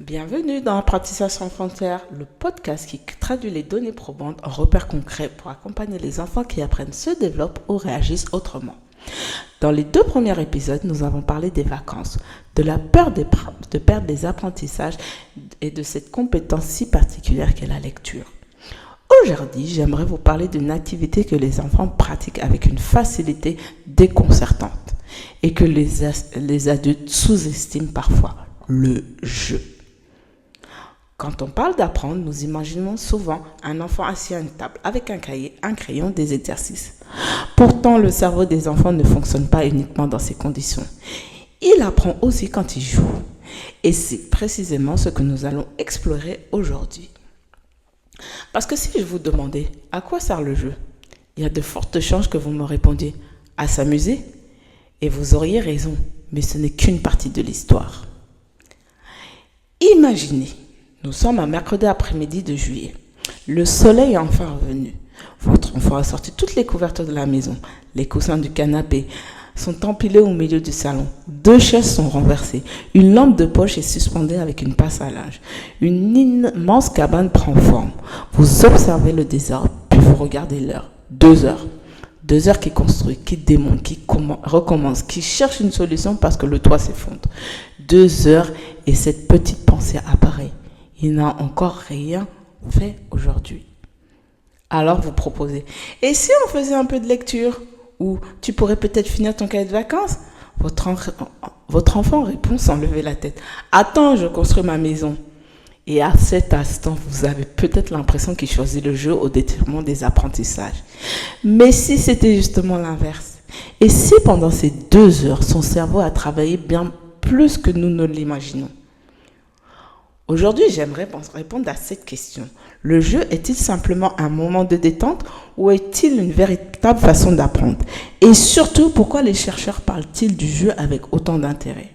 Bienvenue dans Apprentissage sans frontières, le podcast qui traduit les données probantes en repères concrets pour accompagner les enfants qui apprennent, se développent ou réagissent autrement. Dans les 2 premiers épisodes, nous avons parlé des vacances, de la peur de perdre les apprentissages et de cette compétence si particulière qu'est la lecture. Aujourd'hui, j'aimerais vous parler d'une activité que les enfants pratiquent avec une facilité déconcertante et que les adultes sous-estiment parfois, le jeu. Quand on parle d'apprendre, nous imaginons souvent un enfant assis à une table avec un cahier, un crayon, des exercices. Pourtant, le cerveau des enfants ne fonctionne pas uniquement dans ces conditions. Il apprend aussi quand il joue. Et c'est précisément ce que nous allons explorer aujourd'hui. Parce que si je vous demandais à quoi sert le jeu, il y a de fortes chances que vous me répondiez à s'amuser. Et vous auriez raison, mais ce n'est qu'une partie de l'histoire. Imaginez. Nous sommes un mercredi après-midi de juillet. Le soleil est enfin revenu. Votre enfant a sorti toutes les couvertures de la maison. Les coussins du canapé sont empilés au milieu du salon. 2 chaises sont renversées. Une lampe de poche est suspendue avec une passe à linge. Une immense cabane prend forme. Vous observez le désordre, puis vous regardez l'heure. 2 heures. 2 heures qui construit, qui démonte, qui recommence, qui cherche une solution parce que le toit s'effondre. 2 heures et cette petite pensée apparaît. Il n'a encore rien fait aujourd'hui. Alors vous proposez, et si on faisait un peu de lecture? Ou tu pourrais peut-être finir ton cahier de vacances? Votre enfant répond sans lever la tête. Attends, je construis ma maison. Et à cet instant, vous avez peut-être l'impression qu'il choisit le jeu au détriment des apprentissages. Mais si c'était justement l'inverse? Et si pendant ces 2 heures, son cerveau a travaillé bien plus que nous ne l'imaginons? Aujourd'hui, j'aimerais répondre à cette question. Le jeu est-il simplement un moment de détente ou est-il une véritable façon d'apprendre? Et surtout, pourquoi les chercheurs parlent-ils du jeu avec autant d'intérêt?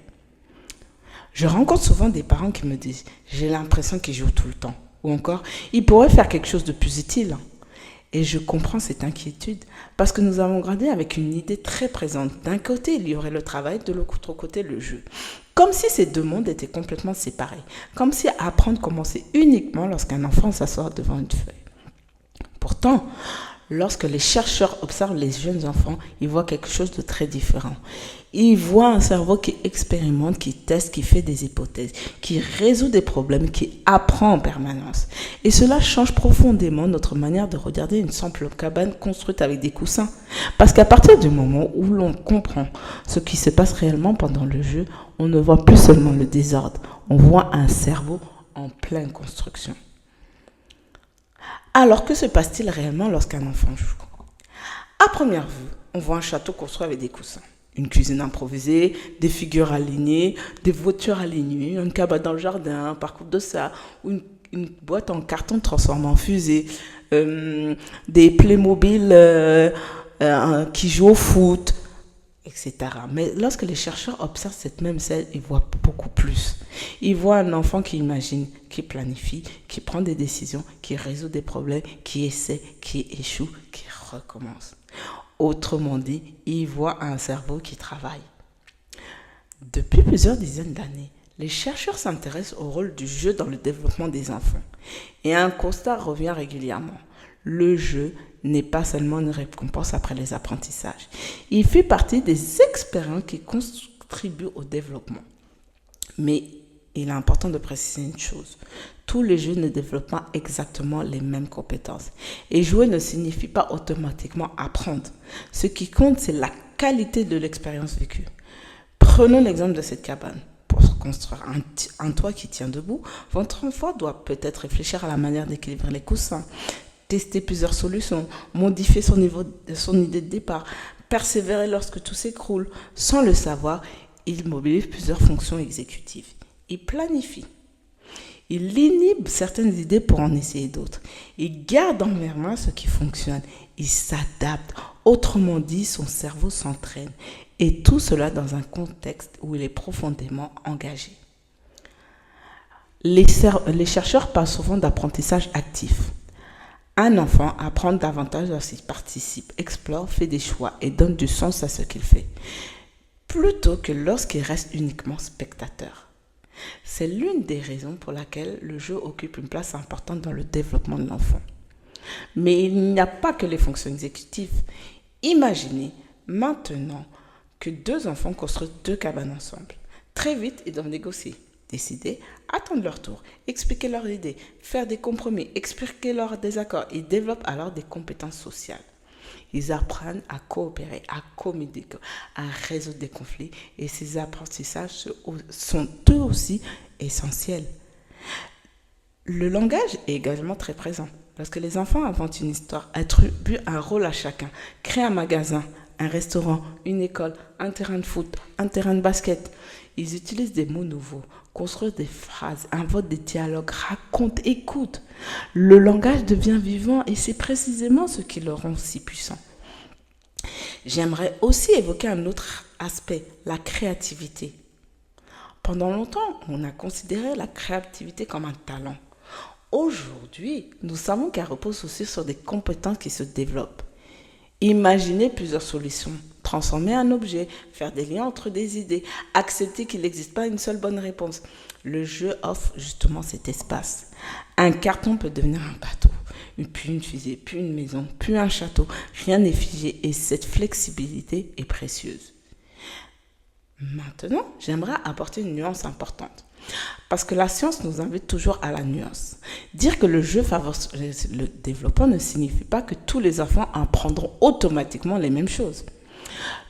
Je rencontre souvent des parents qui me disent « j'ai l'impression qu'ils jouent tout le temps » ou encore « ils pourraient faire quelque chose de plus utile ». Et je comprends cette inquiétude parce que nous avons grandi avec une idée très présente. D'un côté, il y aurait le travail, de l'autre côté, le jeu. Comme si ces 2 mondes étaient complètement séparés. Comme si apprendre commençait uniquement lorsqu'un enfant s'assoit devant une feuille. Pourtant, lorsque les chercheurs observent les jeunes enfants, ils voient quelque chose de très différent. Ils voient un cerveau qui expérimente, qui teste, qui fait des hypothèses, qui résout des problèmes, qui apprend en permanence. Et cela change profondément notre manière de regarder une simple cabane construite avec des coussins. Parce qu'à partir du moment où l'on comprend ce qui se passe réellement pendant le jeu, on ne voit plus seulement le désordre, on voit un cerveau en pleine construction. Alors, que se passe-t-il réellement lorsqu'un enfant joue? À première vue, on voit un château construit avec des coussins, une cuisine improvisée, des figures alignées, des voitures alignées, une cabane dans le jardin, un parcours de ça, ou une boîte en carton transformée en fusée, des Playmobil qui jouent au foot, etc. Mais lorsque les chercheurs observent cette même scène, ils voient beaucoup plus. Ils voient un enfant qui imagine, qui planifie, qui prend des décisions, qui résout des problèmes, qui essaie, qui échoue, qui recommence. Autrement dit, ils voient un cerveau qui travaille. Depuis plusieurs dizaines d'années, les chercheurs s'intéressent au rôle du jeu dans le développement des enfants. Et un constat revient régulièrement. Le jeu n'est pas seulement une récompense après les apprentissages. Il fait partie des expériences qui contribuent au développement. Mais il est important de préciser une chose. Tous les jeux ne développent pas exactement les mêmes compétences. Et jouer ne signifie pas automatiquement apprendre. Ce qui compte, c'est la qualité de l'expérience vécue. Prenons l'exemple de cette cabane. Pour construire un toit qui tient debout, votre enfant doit peut-être réfléchir à la manière d'équilibrer les coussins, tester plusieurs solutions, modifier son idée de départ, persévérer lorsque tout s'écroule. Sans le savoir, il mobilise plusieurs fonctions exécutives. Il planifie. Il inhibe certaines idées pour en essayer d'autres. Il garde en main ce qui fonctionne. Il s'adapte. Autrement dit, son cerveau s'entraîne. Et tout cela dans un contexte où il est profondément engagé. Les chercheurs parlent souvent d'apprentissage actif. Un enfant apprend davantage lorsqu'il participe, explore, fait des choix et donne du sens à ce qu'il fait, plutôt que lorsqu'il reste uniquement spectateur. C'est l'une des raisons pour laquelle le jeu occupe une place importante dans le développement de l'enfant. Mais il n'y a pas que les fonctions exécutives. Imaginez maintenant que deux enfants construisent deux cabanes ensemble. Très vite, ils doivent négocier, décider, attendre leur tour, expliquer leurs idées, faire des compromis, expliquer leurs désaccords. Ils développent alors des compétences sociales. Ils apprennent à coopérer, à communiquer, à résoudre des conflits et ces apprentissages sont eux aussi essentiels. Le langage est également très présent parce que les enfants inventent une histoire, attribuent un rôle à chacun, créent un magasin, un restaurant, une école, un terrain de foot, un terrain de basket. Ils utilisent des mots nouveaux, construisent des phrases, inventent des dialogues, racontent, écoutent. Le langage devient vivant et c'est précisément ce qui le rend si puissant. J'aimerais aussi évoquer un autre aspect, la créativité. Pendant longtemps, on a considéré la créativité comme un talent. Aujourd'hui, nous savons qu'elle repose aussi sur des compétences qui se développent. Imaginer plusieurs solutions, transformer un objet, faire des liens entre des idées, accepter qu'il n'existe pas une seule bonne réponse. Le jeu offre justement cet espace. Un carton peut devenir un bateau, puis une fusée, puis une maison, puis un château. Rien n'est figé et cette flexibilité est précieuse. Maintenant, j'aimerais apporter une nuance importante. Parce que la science nous invite toujours à la nuance. Dire que le jeu favorise le développement ne signifie pas que tous les enfants apprendront automatiquement les mêmes choses.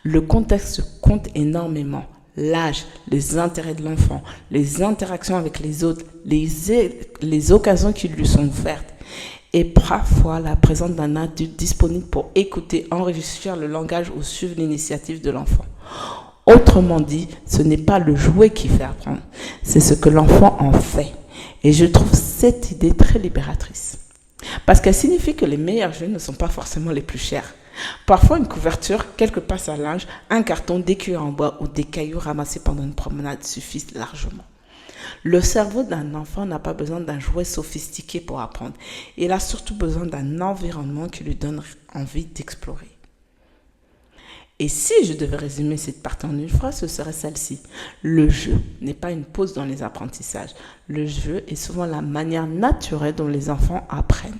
Le contexte compte énormément. L'âge, les intérêts de l'enfant, les interactions avec les autres, les occasions qui lui sont offertes et parfois la présence d'un adulte disponible pour écouter, enrichir le langage ou suivre l'initiative de l'enfant. Autrement dit, ce n'est pas le jouet qui fait apprendre, c'est ce que l'enfant en fait. Et je trouve cette idée très libératrice. Parce qu'elle signifie que les meilleurs jeux ne sont pas forcément les plus chers. Parfois, une couverture, quelques passes à linge, un carton, des cuillères en bois ou des cailloux ramassés pendant une promenade suffisent largement. Le cerveau d'un enfant n'a pas besoin d'un jouet sophistiqué pour apprendre. Il a surtout besoin d'un environnement qui lui donne envie d'explorer. Et si je devais résumer cette partie en une phrase, ce serait celle-ci. Le jeu n'est pas une pause dans les apprentissages. Le jeu est souvent la manière naturelle dont les enfants apprennent.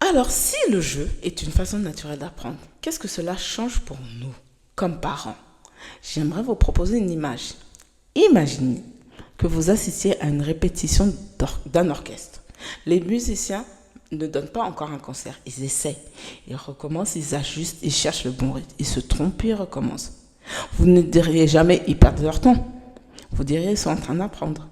Alors, si le jeu est une façon naturelle d'apprendre, qu'est-ce que cela change pour nous, comme parents? J'aimerais vous proposer une image. Imaginez que vous assistiez à une répétition d'un orchestre. Les musiciens ne donnent pas encore un concert, ils essaient, ils recommencent, ils ajustent, ils cherchent le bon rythme, ils se trompent puis ils recommencent. Vous ne diriez jamais ils perdent leur temps, vous diriez ils sont en train d'apprendre.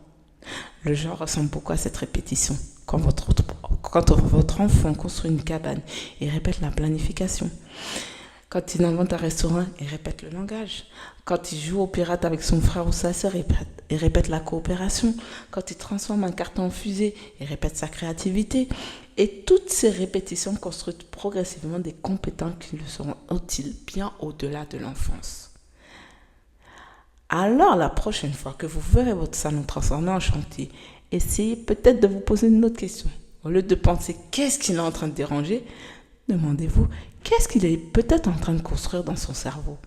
Le genre ressemble beaucoup à cette répétition. Quand votre enfant construit une cabane, il répète la planification. Quand il invente un restaurant, il répète le langage. Quand il joue au pirate avec son frère ou sa sœur, il répète la coopération. Quand il transforme un carton en fusée, il répète sa créativité. Et toutes ces répétitions construisent progressivement des compétences qui lui seront utiles bien au-delà de l'enfance. Alors, la prochaine fois que vous verrez votre salon transformé en chantier, essayez peut-être de vous poser une autre question. Au lieu de penser qu'est-ce qu'il est en train de déranger, demandez-vous qu'est-ce qu'il est peut-être en train de construire dans son cerveau.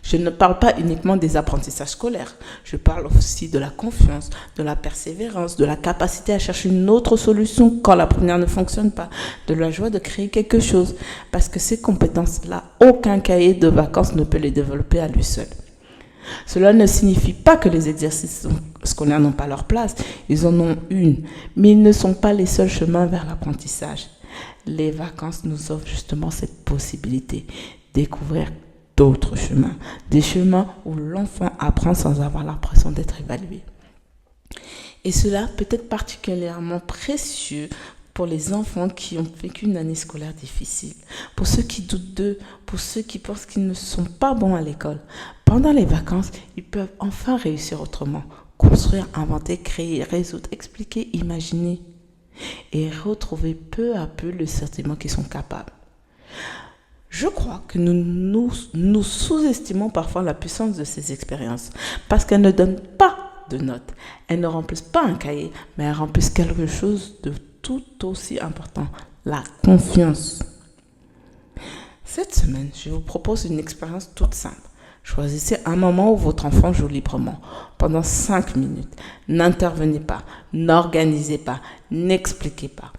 Je ne parle pas uniquement des apprentissages scolaires, je parle aussi de la confiance, de la persévérance, de la capacité à chercher une autre solution quand la première ne fonctionne pas, de la joie de créer quelque chose, parce que ces compétences-là, aucun cahier de vacances ne peut les développer à lui seul. Cela ne signifie pas que les exercices scolaires n'ont pas leur place, ils en ont une, mais ils ne sont pas les seuls chemins vers l'apprentissage. Les vacances nous offrent justement cette possibilité, découvrir d'autres chemins, des chemins où l'enfant apprend sans avoir l'impression d'être évalué. Et cela peut être particulièrement précieux pour les enfants qui ont vécu une année scolaire difficile, pour ceux qui doutent d'eux, pour ceux qui pensent qu'ils ne sont pas bons à l'école. Pendant les vacances, ils peuvent enfin réussir autrement, construire, inventer, créer, résoudre, expliquer, imaginer et retrouver peu à peu le sentiment qu'ils sont capables. Je crois que nous sous-estimons parfois la puissance de ces expériences parce qu'elles ne donnent pas de notes. Elles ne remplissent pas un cahier, mais elles remplissent quelque chose de tout aussi important, la confiance. Cette semaine, je vous propose une expérience toute simple. Choisissez un moment où votre enfant joue librement, pendant 5 minutes. N'intervenez pas, n'organisez pas, n'expliquez pas.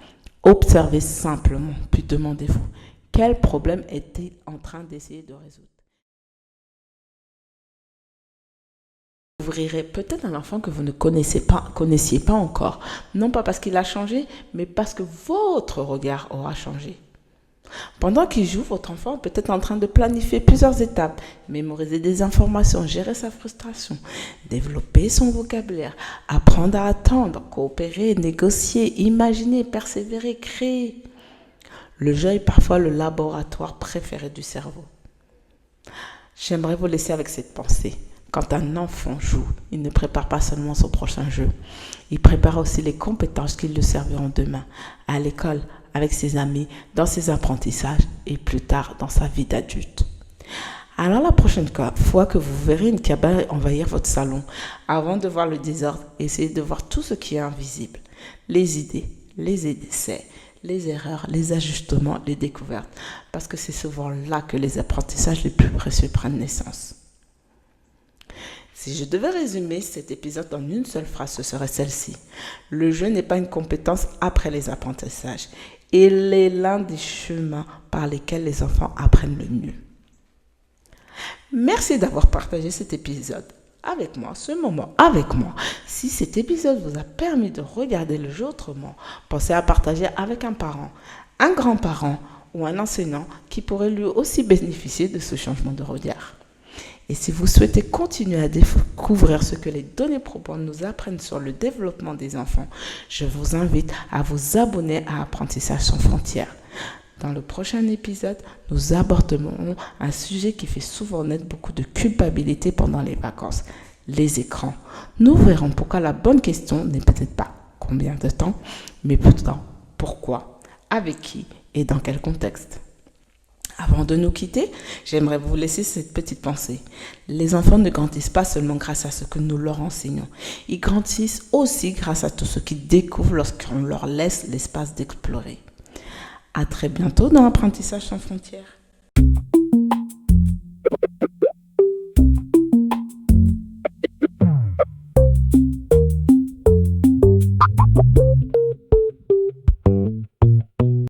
Observez simplement, puis demandez-vous, quel problème est-il en train d'essayer de résoudre? Vous ouvrirez peut-être un enfant que vous ne connaissiez pas encore, non pas parce qu'il a changé, mais parce que votre regard aura changé. Pendant qu'il joue, votre enfant est peut-être en train de planifier plusieurs étapes, mémoriser des informations, gérer sa frustration, développer son vocabulaire, apprendre à attendre, coopérer, négocier, imaginer, persévérer, créer. Le jeu est parfois le laboratoire préféré du cerveau. J'aimerais vous laisser avec cette pensée. Quand un enfant joue, il ne prépare pas seulement son prochain jeu, il prépare aussi les compétences qui le serviront demain, à l'école, avec ses amis, dans ses apprentissages et plus tard dans sa vie d'adulte. Alors la prochaine fois que vous verrez une cabane envahir votre salon, avant de voir le désordre, essayez de voir tout ce qui est invisible. Les idées, les essais, les erreurs, les ajustements, les découvertes, parce que c'est souvent là que les apprentissages les plus précieux prennent naissance. Si je devais résumer cet épisode en une seule phrase, ce serait celle-ci. Le jeu n'est pas une compétence après les apprentissages. Il est l'un des chemins par lesquels les enfants apprennent le mieux. Merci d'avoir partagé cet épisode avec moi, ce moment avec moi. Si cet épisode vous a permis de regarder le jeu autrement, pensez à partager avec un parent, un grand-parent ou un enseignant qui pourrait lui aussi bénéficier de ce changement de regard. Et si vous souhaitez continuer à découvrir ce que les données probantes nous apprennent sur le développement des enfants, je vous invite à vous abonner à Apprentissage sans frontières. Dans le prochain épisode, nous aborderons un sujet qui fait souvent naître beaucoup de culpabilité pendant les vacances, les écrans. Nous verrons pourquoi la bonne question n'est peut-être pas combien de temps, mais plutôt pourquoi, avec qui et dans quel contexte. Avant de nous quitter, j'aimerais vous laisser cette petite pensée. Les enfants ne grandissent pas seulement grâce à ce que nous leur enseignons. Ils grandissent aussi grâce à tout ce qu'ils découvrent lorsqu'on leur laisse l'espace d'explorer. À très bientôt dans Apprentissage sans frontières.